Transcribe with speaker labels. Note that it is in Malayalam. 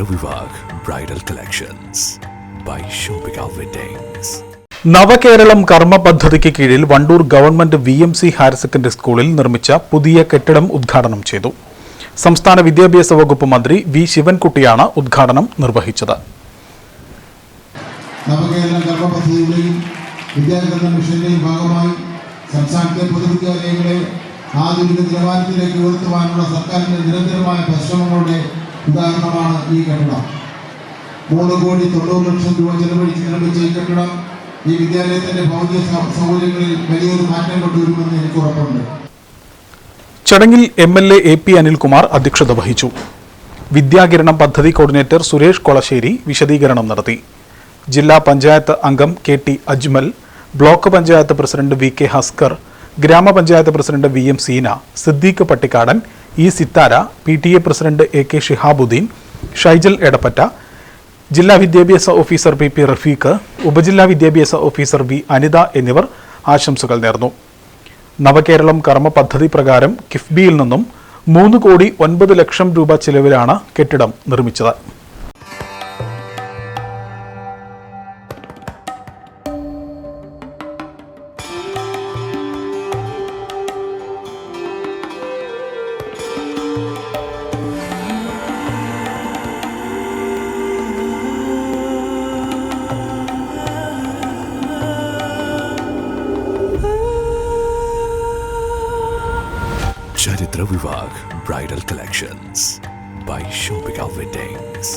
Speaker 1: Charitra Vivag Bridal Collections by Shobhika Weddings.
Speaker 2: നവകേരളം കർമ്മ പദ്ധതിക്ക് കീഴിൽ Wandoor government VMC higher secondary സ്കൂളിൽ നിർമ്മിച്ച പുതിയ കെട്ടിടം ഉദ്ഘാടനം ചെയ്തു. സംസ്ഥാന വിദ്യാഭ്യാസ വകുപ്പ് മന്ത്രി വി ശിവൻകുട്ടിയാണ് ഉദ്ഘാടനം നിർവഹിച്ചത്.
Speaker 3: നവകേരളം കർമ്മ പദ്ധതിയുടെയും വിദ്യാഭ്യാസ മിഷന്റെയും ഭാഗമായി സംസ്ഥാനത്തെ പൊതുവിദ്യാലയങ്ങളെ ആധുനിക നിലവാരത്തിലേക്ക് ഉയർത്തുവാനുള്ള സർക്കാരിന്റെ നിരന്തരമായ പരിശ്രമങ്ങളുടെ ഉദാഹരണമാണ് ഈ കെട്ടിടം. 3,90,00,000 രൂപ ചെലവഴിച്ച് നിർമ്മിച്ച ഈ കെട്ടിടം ഈ വിദ്യാലയത്തിന്റെ ഭൗതിക സൗകര്യങ്ങളിൽ വലിയൊരു മാറ്റം കൊണ്ടുവരുമെന്ന് എനിക്ക് ഉറപ്പുണ്ട്.
Speaker 2: ചടങ്ങിൽ MLA AP അനിൽകുമാർ അധ്യക്ഷത വഹിച്ചു. വിദ്യാകിരണം പദ്ധതി കോർഡിനേറ്റർ സുരേഷ് കൊളശ്ശേരി വിശദീകരണം നടത്തി. ജില്ലാ പഞ്ചായത്ത് അംഗം KT Ajmal, block panchayat president VK Haskar, ഗ്രാമപഞ്ചായത്ത് president VM Seena, Siddique Pattikkadan, E Sithara, PTA president AK Shihabuddin, Shaijal Edappatta, ജില്ലാ വിദ്യാഭ്യാസ ഓഫീസർ PP റഫീഖ്, ഉപജില്ലാ വിദ്യാഭ്യാസ ഓഫീസർ V അനിത എന്നിവർ ആശംസകൾ നേർന്നു. നവകേരളം കർമ്മ പദ്ധതി പ്രകാരം കിഫ്ബിയിൽ നിന്നും 3,09,00,000 രൂപ ചെലവിലാണ് കെട്ടിടം നിർമ്മിച്ചത്.
Speaker 1: Charitra Vivag Bridal Collections by Shobhika Weddings.